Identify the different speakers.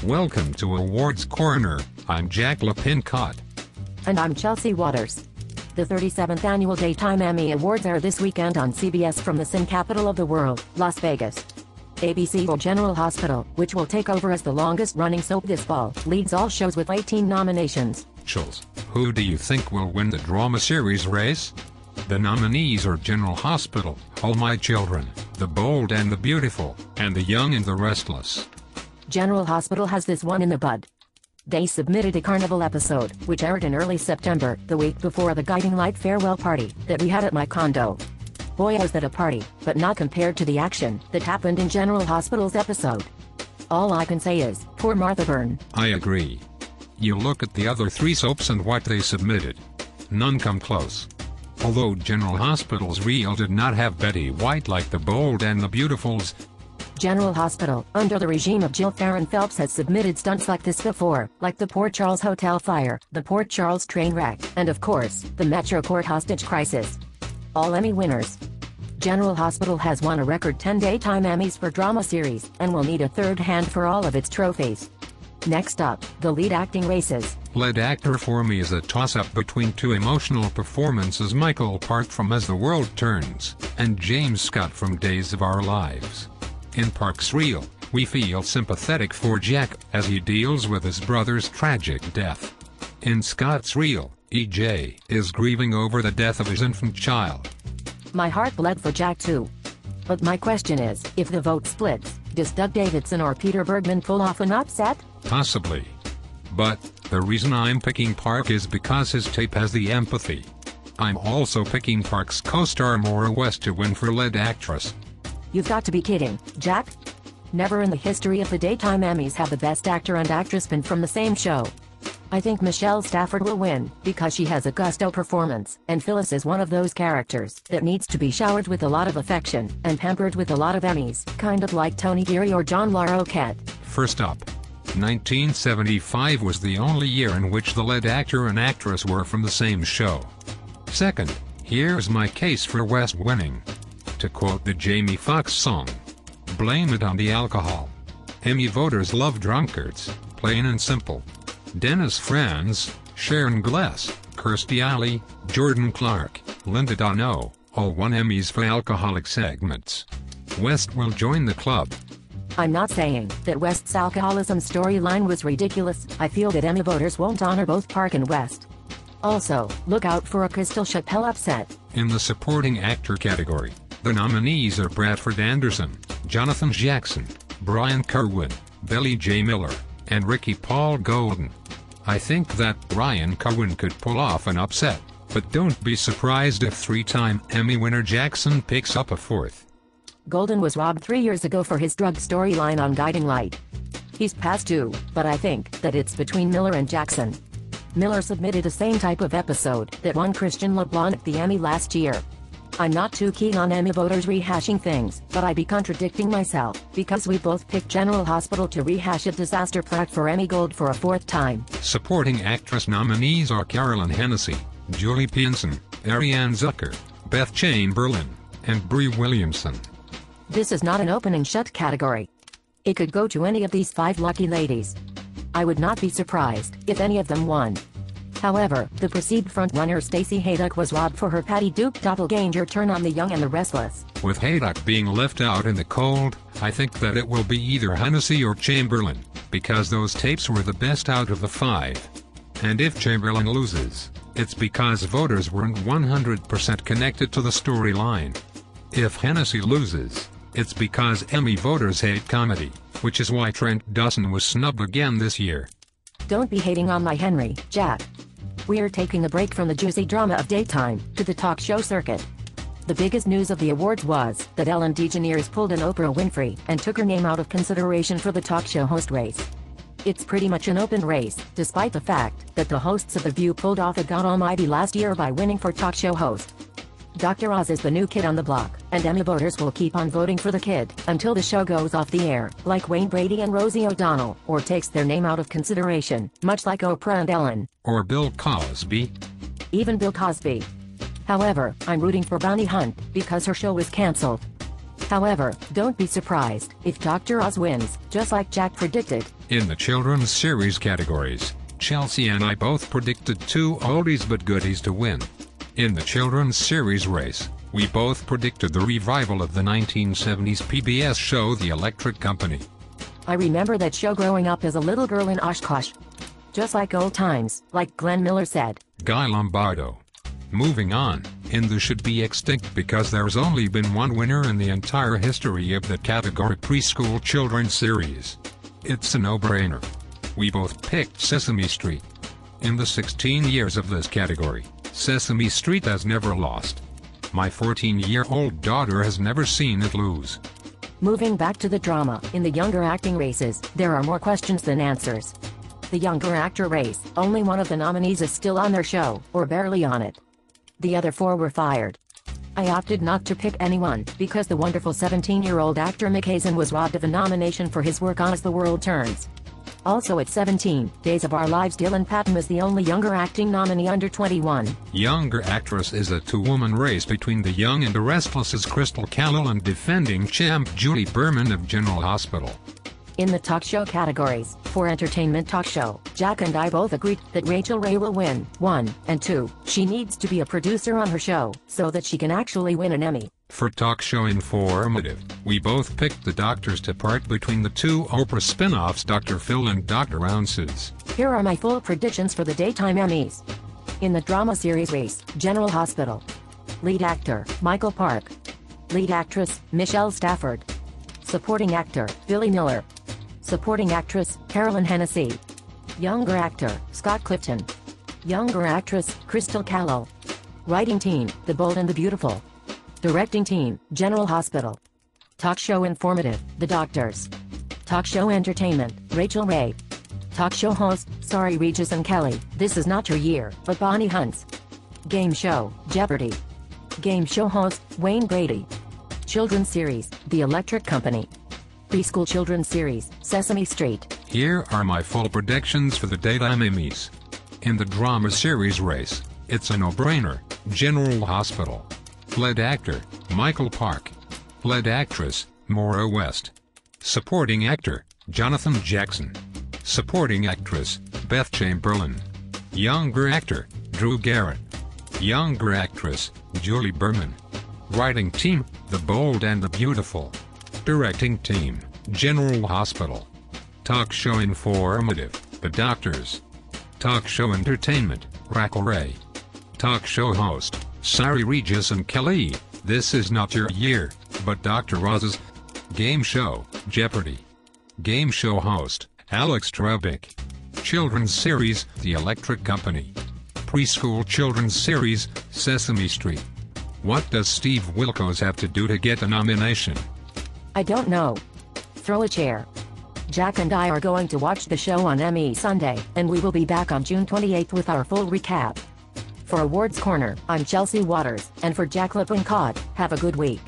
Speaker 1: Welcome to Awards Corner. I'm Jack LaPincott.
Speaker 2: And I'm Chelsea Waters. The 37th Annual Daytime Emmy Awards are this weekend on CBS from the sin capital of the world, Las Vegas. ABC or General Hospital, which will take over as the longest-running soap this fall, leads all shows with 18 nominations.
Speaker 1: Chills, who do you think will win the drama series race? The nominees are General Hospital, All My Children, The Bold and the Beautiful, and The Young and the Restless.
Speaker 2: General Hospital has this one in the bud. They submitted a carnival episode, which aired in early September, the week before the Guiding Light farewell party that we had at my condo. Boy, was that a party, but not compared to the action that happened in General Hospital's episode. All I can say is, poor Martha Byrne.
Speaker 1: I agree. You look at the other three soaps and what they submitted. None come close. Although General Hospital's reel did not have Betty White like The Bold and the Beautiful's.
Speaker 2: General Hospital, under the regime of Jill Farron Phelps, has submitted stunts like this before, like the Port Charles Hotel fire, the Port Charles train wreck, and of course, the Metro Court hostage crisis. All Emmy winners. General Hospital has won a record 10 daytime Emmys for drama series, and will need a third hand for all of its trophies. Next up, the lead acting races.
Speaker 1: Lead actor for me is a toss-up between two emotional performances: Michael Park from As the World Turns, and James Scott from Days of Our Lives. In Park's reel, we feel sympathetic for Jack as he deals with his brother's tragic death. In Scott's reel, EJ is grieving over the death of his infant child.
Speaker 2: My heart bled for Jack too. But my question is, if the vote splits, does Doug Davidson or Peter Bergman pull off an upset?
Speaker 1: Possibly. But the reason I'm picking Park is because his tape has the empathy. I'm also picking Park's co-star Maura West to win for lead actress.
Speaker 2: You've got to be kidding, Jack. Never in the history of the daytime Emmys have the best actor and actress been from the same show. I think Michelle Stafford will win, because she has a gusto performance, and Phyllis is one of those characters that needs to be showered with a lot of affection, and pampered with a lot of Emmys, kind of like Tony Geary or John Larroquette.
Speaker 1: First up, 1975 was the only year in which the lead actor and actress were from the same show. Second, here's my case for West winning. To quote the Jamie Foxx song, "Blame it on the alcohol." Emmy voters love drunkards, plain and simple. Dennis Franz, Sharon Gless, Kirstie Alley, Jordan Clark, Linda Dono, all won Emmys for alcoholic segments. West will join the club.
Speaker 2: I'm not saying that West's alcoholism storyline was ridiculous. I feel that Emmy voters won't honor both Park and West. Also, look out for a Crystal Chappelle upset.
Speaker 1: In the supporting actor category, the nominees are Bradford Anderson, Jonathan Jackson, Brian Kerwin, Billy J. Miller, and Ricky Paul Golden. I think that Brian Kerwin could pull off an upset, but don't be surprised if three-time Emmy winner Jackson picks up a fourth.
Speaker 2: Golden was robbed 3 years ago for his drug storyline on Guiding Light. He's past due, but I think that it's between Miller and Jackson. Miller submitted the same type of episode that won Christian LeBlanc at the Emmy last year. I'm not too keen on Emmy voters rehashing things, but I'd be contradicting myself, because we both picked General Hospital to rehash a disaster plot for Emmy Gold for a fourth time.
Speaker 1: Supporting actress nominees are Carolyn Hennessy, Julie Pinson, Ariane Zucker, Beth Chamberlain, and Brie Williamson.
Speaker 2: This is not an open and shut category. It could go to any of these 5 lucky ladies. I would not be surprised if any of them won. However, the perceived frontrunner Stacey Haydock was robbed for her Patty Duke doppelganger turn on The Young and the Restless.
Speaker 1: With Haydock being left out in the cold, I think that it will be either Hennessy or Chamberlain, because those tapes were the best out of the 5. And if Chamberlain loses, it's because voters weren't 100% connected to the storyline. If Hennessy loses, it's because Emmy voters hate comedy, which is why Trent Dawson was snubbed again this year.
Speaker 2: Don't be hating on my Henry, Jack. We're taking a break from the juicy drama of daytime to the talk show circuit. The biggest news of the awards was that Ellen DeGeneres pulled an Oprah Winfrey and took her name out of consideration for the talk show host race. It's pretty much an open race, despite the fact that the hosts of The View pulled off a god almighty last year by winning for talk show host. Dr. Oz is the new kid on the block, and Emmy voters will keep on voting for the kid until the show goes off the air, like Wayne Brady and Rosie O'Donnell, or takes their name out of consideration, much like Oprah and Ellen.
Speaker 1: Or Bill Cosby.
Speaker 2: Even Bill Cosby. However, I'm rooting for Bonnie Hunt, because her show was cancelled. However, don't be surprised if Dr. Oz wins, just like Jack predicted.
Speaker 1: In the children's series categories, Chelsea and I both predicted two oldies but goodies to win. In the children's series race, we both predicted the revival of the 1970s PBS show The Electric Company.
Speaker 2: I remember that show growing up as a little girl in Oshkosh. Just like old times, like Glenn Miller said.
Speaker 1: Guy Lombardo. Moving on, in the should be extinct because there's only been one winner in the entire history of the category preschool children's series. It's a no-brainer. We both picked Sesame Street. In the 16 years of this category, Sesame Street has never lost. My 14-year-old daughter has never seen it lose.
Speaker 2: Moving back to the drama, in the younger acting races, there are more questions than answers. The younger actor race, only one of the nominees is still on their show, or barely on it. The other four were fired. I opted not to pick anyone, because the wonderful 17-year-old actor Mick Hazen was robbed of a nomination for his work on As the World Turns. Also at 17, Days of Our Lives, Dylan Patton is the only younger acting nominee under 21.
Speaker 1: Younger actress is a two-woman race between the young and the restless Crystal Callowell and defending champ Julie Berman of General Hospital.
Speaker 2: In the talk show categories, for entertainment talk show, Jack and I both agreed that Rachel Ray will win. 1, and 2, she needs to be a producer on her show, so that she can actually win an Emmy.
Speaker 1: For talk show informative, we both picked the doctors to part between the two Oprah spin-offs Dr. Phil and Dr. Ounces.
Speaker 2: Here are my full predictions for the daytime Emmys. In the drama series race, General Hospital. Lead actor, Michael Park. Lead actress, Michelle Stafford. Supporting actor, Billy Miller. Supporting actress, Carolyn Hennessy. Younger actor, Scott Clifton. Younger actress, Crystal Callowell. Writing team, The Bold and the Beautiful. Directing team, General Hospital. Talk show informative, The Doctors. Talk show entertainment, Rachel Ray. Talk show host, sorry Regis and Kelly, this is not your year, but Bonnie Hunt's. Game show, Jeopardy. Game show host, Wayne Brady. Children's series, The Electric Company. Preschool children's series, Sesame Street.
Speaker 1: Here are my full predictions for the daytime Emmys. In the drama series race, it's a no-brainer, General Hospital. Lead actor, Michael Park. Lead actress, Maura West. Supporting actor, Jonathan Jackson. Supporting actress, Beth Chamberlain. Younger actor, Drew Garrett. Younger actress, Julie Berman. Writing team, The Bold and the Beautiful. Directing team, General Hospital. Talk show informative, The Doctors. Talk show entertainment, Rachel Ray. Talk show host, sorry Regis and Kelly, this is not your year, but Dr. Oz's. Game show, Jeopardy. Game show host, Alex Trebek. Children's series, The Electric Company. Preschool children's series, Sesame Street. What does Steve Wilkos have to do to get a nomination?
Speaker 2: I don't know. Throw a chair. Jack and I are going to watch the show on Emmy Sunday, and we will be back on June 28th with our full recap. For Awards Corner, I'm Chelsea Waters, and for Jack Lippincott, have a good week.